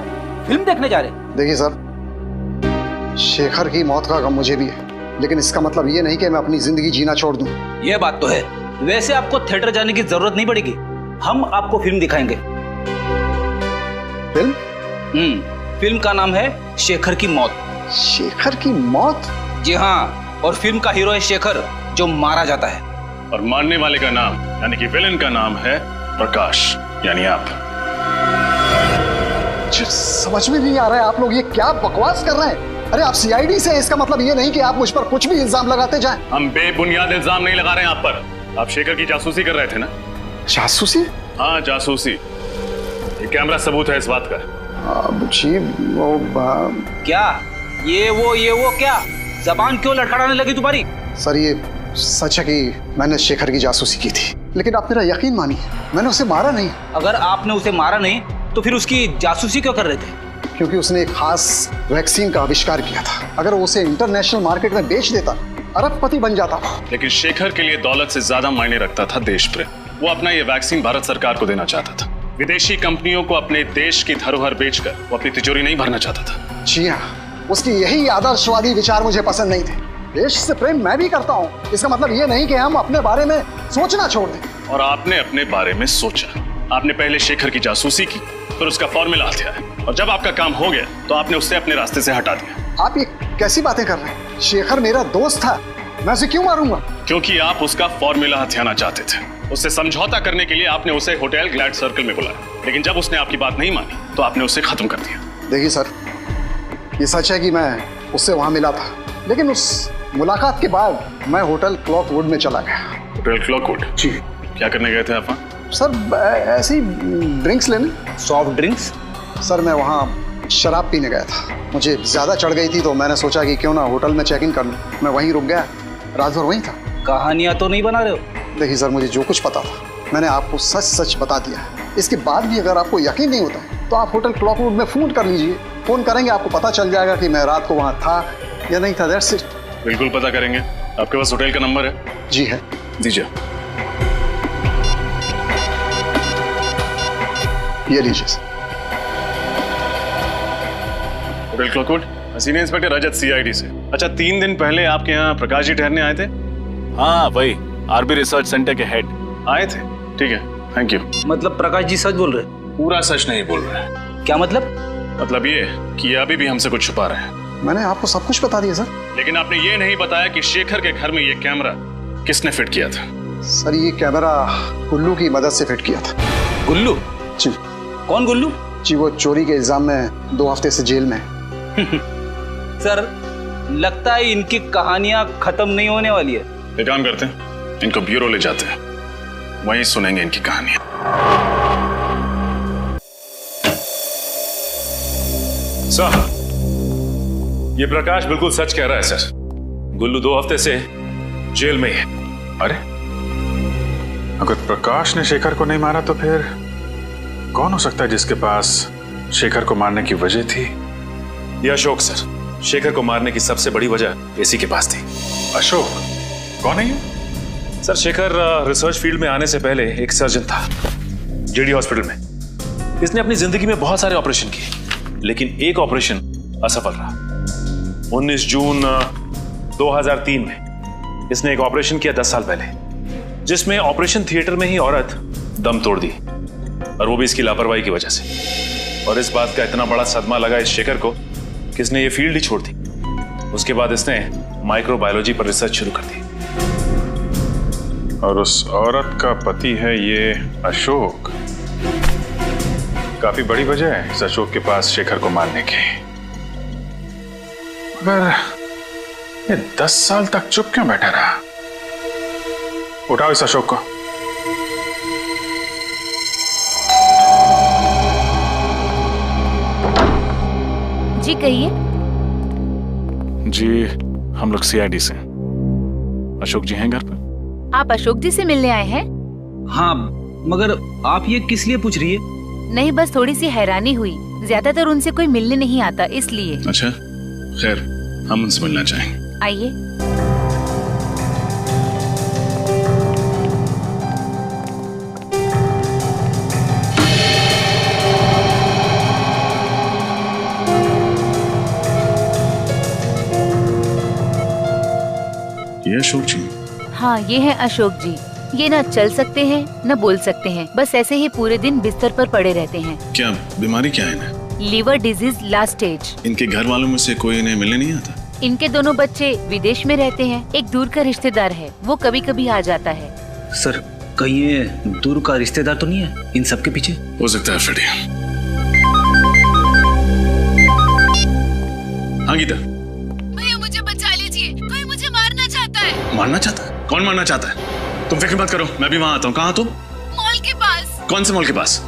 फिल्म देखने जा रहे हैं। देखिए सर, शेखर की मौत का गम मुझे भी है, लेकिन इसका मतलब ये नहीं कि मैं अपनी जिंदगी जीना छोड़ दूं। ये बात तो है। वैसे आपको थिएटर जाने की जरूरत नहीं पड़ेगी, हम आपको फिल्म दिखाएंगे। फिल्म? फिल्म का नाम है शेखर की मौत। शेखर की मौत? जी हाँ, और फिल्म का हीरो है शेखर, जो मारा जाता है। और मारने वाले का नाम यानी कि विलेन का नाम है प्रकाश, यानी आप। समझ में नहीं आ रहा है, आप लोग ये क्या बकवास कर रहे हैं? अरे आप सीआईडी से, इसका मतलब ये नहीं कि आप मुझ पर कुछ भी इल्जाम लगाते जाएं। हम बेबुनियाद इल्जाम नहीं लगा रहे हैं आप पर। आप शेखर की जासूसी कर रहे थे ना? जासूसी? हाँ जासूसी। ये कैमरा सबूत है इस बात का। जी वो क्या ये वो क्या जबान क्यों लड़खड़ाने लगी तुम्हारी? सर ये सच है कि मैंने शेखर की जासूसी की थी, लेकिन आप मेरा यकीन मानिए, मैंने उसे मारा नहीं। अगर आपने उसे मारा नहीं तो फिर उसकी जासूसी क्यों कर रहे थे? क्योंकि उसने एक खास वैक्सीन का आविष्कार किया था। अगर वो उसे इंटरनेशनल मार्केट में बेच देता, अरबपति बन जाता। लेकिन शेखर के लिए दौलत से ज्यादा मायने रखता था देश प्रेम। वो अपना ये वैक्सीन भारत सरकार को देना चाहता था। विदेशी कंपनियों को अपने देश की धरोहर बेचकर वो अपनी तिजोरी नहीं भरना चाहता था। जी हाँ, उसकी यही आदर्शवादी विचार मुझे पसंद नहीं थे। देश से प्रेम मैं भी करता हूँ, इसका मतलब ये नहीं कि हम अपने बारे में सोचना छोड़ दें। और आपने अपने बारे में सोचा। आपने पहले शेखर की जासूसी की, फिर उसका फॉर्मूला हथियाया, और जब आपका काम हो गया तो आपने उससे अपने रास्ते से हटा दिया। आप ये कैसी बातें कर रहे हैं? शेखर मेरा दोस्त था, मैं उसे क्यों मारूंगा? क्योंकि आप उसका फॉर्मूला हथियाना चाहते थे। उससे समझौता करने के लिए आपने उसे होटल ग्लैड सर्कल में बुलाया, लेकिन जब उसने आपकी बात नहीं मानी तो आपने उसे खत्म कर दिया। देखिए सर, ये सच है कि मैं उससे वहां मिला था, लेकिन उस मुलाकात के बाद मैं होटल क्लॉकवुड में चला गया। होटल क्लॉकवुड? जी। क्या करने गए थे आप वहाँ? सर ऐसी ड्रिंक्स लेने। Soft drinks? सर मैं वहाँ शराब पीने गया था, मुझे ज्यादा चढ़ गई थी तो मैंने सोचा कि क्यों ना होटल में चेक इन कर लूं। मैं वहीं रुक गया, रात भर वहीं था। कहानियां तो नहीं बना रहे हो? देखिए सर, मुझे जो कुछ पता था मैंने आपको सच सच बता दिया। इसके बाद भी अगर आपको यकीन नहीं होता है तो आप होटल क्लॉकवुड में फोन कर लीजिए। फोन करेंगे, आपको पता चल जाएगा कि मैं रात को वहाँ था या नहीं था। That's it. बिल्कुल पता करेंगे। आपके पास होटल का नंबर है? जी है। दीजिए। ये लीजिए। होटल क्लॉकवुड, सीनियर इंस्पेक्टर रजत, सीआईडी से। अच्छा, 3 दिन पहले आपके यहाँ प्रकाश जी ठहरने आए थे? हाँ वही, आरबी रिसर्च सेंटर के हेड आए थे। ठीक है, थैंक यू। मतलब प्रकाश जी सच बोल रहे? पूरा सच नहीं बोल रहे। क्या मतलब? मतलब ये कि ये अभी भी हमसे कुछ छुपा रहे हैं। मैंने आपको सब कुछ बता दिया सर। लेकिन आपने ये नहीं बताया कि शेखर के घर में ये कैमरा किसने फिट किया था? सर ये कैमरा गुल्लू की मदद से फिट किया था। गुल्लू? जी। कौन गुल्लू? जी वो चोरी के इल्जाम में 2 हफ्ते से जेल में है। सर लगता है इनकी कहानियां खत्म नहीं होने वाली है। एक काम करते हैं, इनको ब्यूरो ले जाते हैं, वहीं सुनेंगे इनकी कहानियां। सर, ये प्रकाश बिल्कुल सच कह रहा है सर। गुल्लू 2 हफ्ते से जेल में ही है। अरे अगर प्रकाश ने शेखर को नहीं मारा तो फिर कौन हो सकता है जिसके पास शेखर को मारने की वजह थी? ये अशोक सर। शेखर को मारने की सबसे बड़ी वजह इसी के पास थी। अशोक? कौन है ये? सर शेखर रिसर्च फील्ड में आने से पहले एक सर्जन था जेडी हॉस्पिटल में। इसने अपनी जिंदगी में बहुत सारे ऑपरेशन किए, लेकिन एक ऑपरेशन असफल रहा। 19 जून 2003 में इसने एक ऑपरेशन किया 10 साल पहले, जिसमें ऑपरेशन थिएटर में ही औरत दम तोड़ दी, और वो भी इसकी लापरवाही की वजह से। और इस बात का इतना बड़ा सदमा लगा इस शेखर को कि इसने ये फील्ड ही छोड़ दी। उसके बाद इसने माइक्रोबायोलॉजी पर रिसर्च शुरू कर दी। और उस औरत का पति है ये अशोक। काफी बड़ी वजह है इस अशोक के पास शेखर को मारने की। मगर ये 10 साल तक चुप क्यों बैठा रहा? उठाओ इस अशोक को। जी कहिए। जी हम लोग सीआईडी से। अशोक जी हैं घर पर? आप अशोक जी से मिलने आए हैं? हाँ, मगर आप ये किस लिए पूछ रही है? नहीं, बस थोड़ी सी हैरानी हुई। ज्यादातर उनसे कोई मिलने नहीं आता, इसलिए। अच्छा, खैर हम उनसे मिलना चाहेंगे। आइए। ये अशोक जी? हाँ, ये है अशोक जी। ये ना चल सकते हैं न बोल सकते हैं, बस ऐसे ही पूरे दिन बिस्तर पर पड़े रहते हैं। क्या बीमारी क्या है इन्हें? Liver disease last stage. इनके घर वालों में से कोई इन्हें मिलने नहीं आता? इनके दोनों बच्चे विदेश में रहते हैं। एक दूर का रिश्तेदार है, वो कभी कभी आ जाता है। सर, कहीं ये दूर का रिश्तेदार तो नहीं है इन सब के पीछे? हो सकता है फ्रेडी। हाँ गीता। भैया मुझे बचा लीजिए, कोई मुझे मारना चाहता है। मारना चाहता है? कौन मारना चाहता है? तुम फिक्र मत करो, मैं भी वहाँ आता हूँ। कहाँ तुम? मॉल के पास। कौन से मॉल के पास?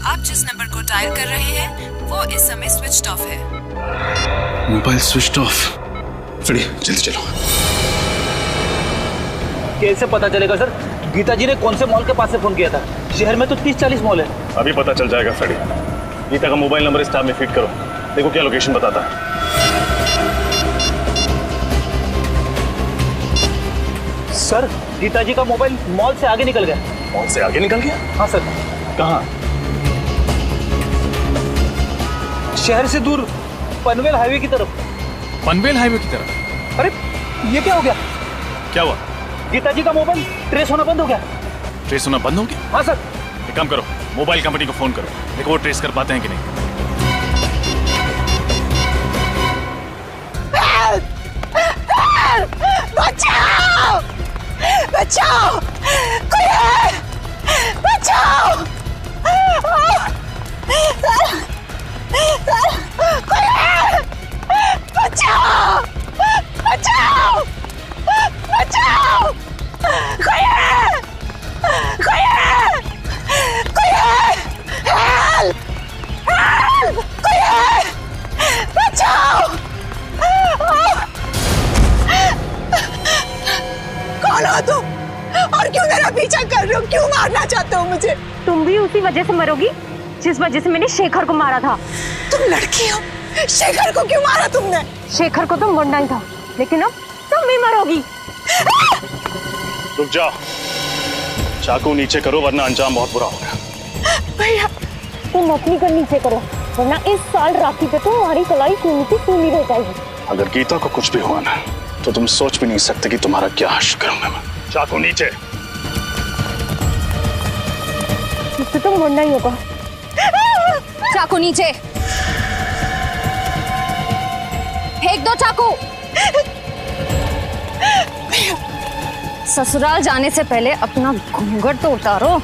आप जिस नंबर को डायल कर रहे हैं वो इस समय स्विच ऑफ है। Mobile switch off. फ्रेडी जल्दी चलो। कैसे पता चलेगा सर? गीता जी ने कौन से मॉल के पास से फोन किया था? शहर में तो 30-40 मॉल है। अभी पता चल जाएगा फ्रेडी। गीता का मोबाइल नंबर इस टैब में फीड करो, देखो क्या लोकेशन बताता है। सर, गीता जी का मोबाइल मॉल से आगे निकल गया। मॉल से आगे निकल गया? हाँ सर। कहाँ? शहर से दूर, पनवेल हाईवे की तरफ। पनवेल हाईवे की तरफ? अरे ये क्या हो गया? क्या हुआ? गीता जी का मोबाइल ट्रेस होना बंद हो गया। ट्रेस होना बंद हो गया? हाँ सर। एक काम करो, मोबाइल कंपनी को फोन करो, देखो वो ट्रेस कर पाते हैं कि नहीं। बचाओ! बचाओ! कोई है! बचाओ! कोई है! बचाओ! बचाओ! बचाओ! कोई है! कोई है! कोई है! हेल्प! हेल्प! कोई है! बचाओ! कौन हो तुम? और क्यों मेरा पीछा कर रहे हो? क्यों मारना चाहते हो मुझे? तुम भी उसी वजह से मरोगी जिस वजह से मैंने शेखर को मारा था। तुम लड़की हो, शेखर को क्यों मारा तुमने? शेखर को तो मरना ही था, लेकिन अब तुम भी मरोगी। रुक जाओ, चाकू नीचे करो वरना अंजाम बहुत बुरा होगा। भैया, तुम अपनी को नीचे करो वरना इस साल राखी पे तुम्हारी कलाई खूनी की खूनी रह जाएगी। अगर गीता को कुछ भी हुआ ना तो तुम सोच भी नहीं सकते कि तुम्हारा क्या हश्र करूंगा मैं। चाकू नीचे। इससे तो मरना ही होगा। चाकू नीचे फेंक दो। चाकू ससुराल जाने से पहले अपना घूंघट तो उतारो।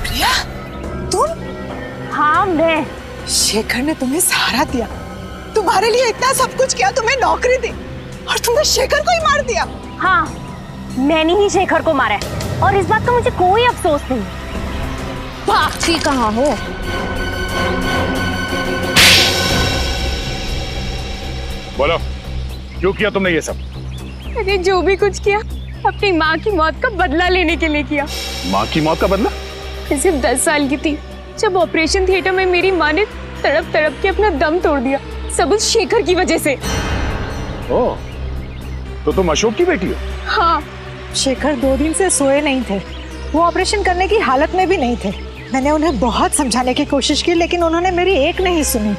प्रिया, तुम? हाँ मैं। शेखर ने तुम्हें सहारा दिया, तुम्हारे लिए इतना सब कुछ किया, तुम्हें नौकरी दी, और तुमने शेखर को ही मार दिया। हाँ, मैंने ही शेखर को मारा है और इस बात का मुझे कोई अफसोस नहीं। भागती कहाँ हो? बोलो, क्यों किया तुमने ये सब? मैंने जो भी कुछ किया अपनी माँ की मौत का बदला लेने के लिए किया। माँ की मौत का बदला? मैं सिर्फ 10 साल की थी जब ऑपरेशन थिएटर में मेरी माँ ने तड़प तड़प के अपना दम तोड़ दिया, सब उस शेखर की वजह से। ओह, तो तुम अशोक की बेटी हो? हाँ। शेखर 2 दिन से सोए नहीं थे, वो ऑपरेशन करने की हालत में भी नहीं थे। मैंने उन्हें बहुत समझाने की कोशिश की, लेकिन उन्होंने मेरी एक नहीं सुनी,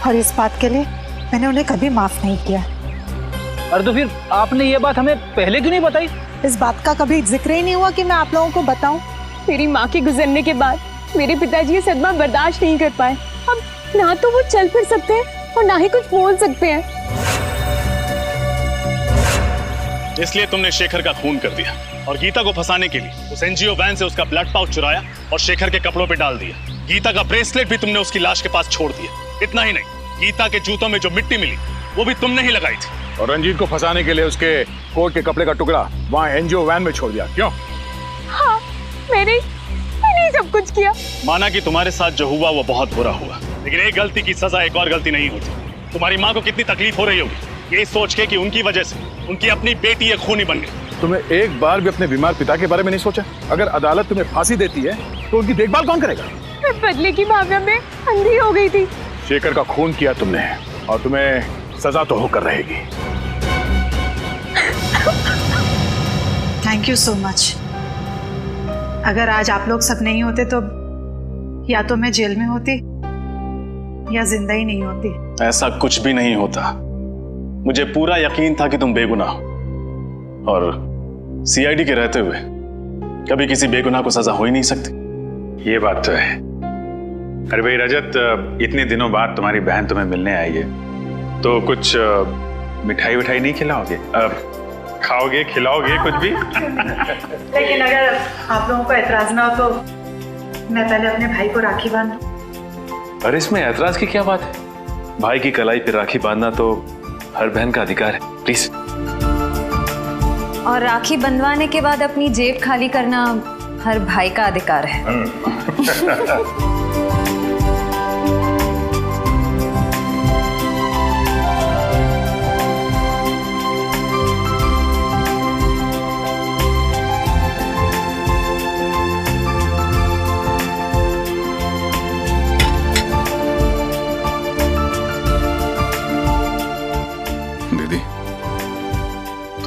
और इस बात के लिए मैंने उन्हें कभी माफ नहीं किया। अरे तो फिर आपने ये बात हमें पहले क्यों नहीं बताई? इस बात का कभी जिक्र ही नहीं हुआ कि मैं आप लोगों को बताऊं। मेरी माँ के गुजरने के बाद मेरे पिताजी ये सदमा बर्दाश्त नहीं कर पाए। अब ना तो वो चल फिर सकते हैं और ना ही कुछ बोल सकते हैं। इसलिए तुमने शेखर का खून कर दिया और गीता को फंसाने के लिए उस एनजीओ वैन से उसका ब्लड पाउच चुराया और शेखर के कपड़ों पे डाल दिया। गीता का ब्रेसलेट भी तुमने उसकी लाश के पास छोड़ दिया। इतना ही नहीं, गीता के जूतों में जो मिट्टी मिली वो भी तुमने ही लगाई थी। और रंजीत को फंसाने के लिए उसके कोट के कपड़े का टुकड़ा वहाँ एनजीओ वैन में छोड़ दिया। क्यों? हाँ, मैंने सब कुछ किया। माना कि तुम्हारे साथ जो हुआ वो बहुत बुरा हुआ, लेकिन एक गलती की सजा एक और गलती नहीं होती। तुम्हारी माँ को कितनी तकलीफ हो रही होगी ये सोच के कि उनकी वजह से उनकी अपनी बेटी एक खूनी बन गई। तुमने एक बार भी अपने बीमार पिता के बारे में नहीं सोचा? अगर अदालत तुम्हें फांसी देती है तो उनकी देखभाल कौन करेगा? मैं बदले की भावना में अंधी हो गई थी। शेखर का खून किया तुमने और तुम्हें सजा तो होकर रहेगी। Thank you so much. अगर आज आप लोग सब नहीं होते तो या तो मैं जेल में होती या जिंदा ही नहीं होती। ऐसा कुछ भी नहीं होता। मुझे पूरा यकीन था कि तुम बेगुनाह हो और सीआईडी के रहते हुए कभी किसी बेगुनाह को सजा हो ही नहीं सकती। ये बात तो है। अरे भाई रजत, इतने दिनों बाद तुम्हारी बहन तुम्हें मिलने आई है तो कुछ मिठाई विठाई नहीं खिलाओगे? खाओगे, खिलाओगे कुछ भी? लेकिन अगर आप लोगों को एतराज ना हो तो मैं पहले अपने भाई को राखी बांध दूं। अरे इसमें ऐतराज की क्या बात है? भाई की कलाई पे राखी बांधना तो हर बहन का अधिकार है। प्लीज। और राखी बंधवाने के बाद अपनी जेब खाली करना हर भाई का अधिकार है।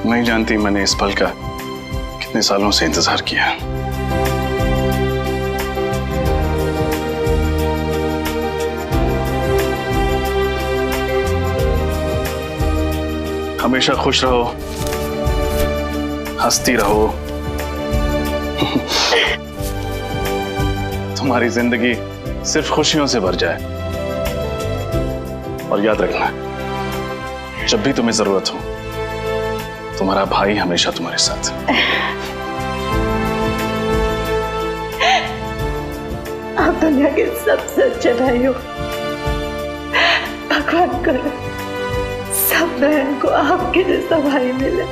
नहीं जानती मैंने इस पल का कितने सालों से इंतजार किया। हमेशा खुश रहो, हंसती रहो। तुम्हारी जिंदगी सिर्फ खुशियों से भर जाए। और याद रखना, जब भी तुम्हें जरूरत हो तुम्हारा भाई हमेशा तुम्हारे साथ। आप दुनिया के सबसे अच्छे भाई हो। भगवान करे सब बहन को आपके जैसा भाई मिले।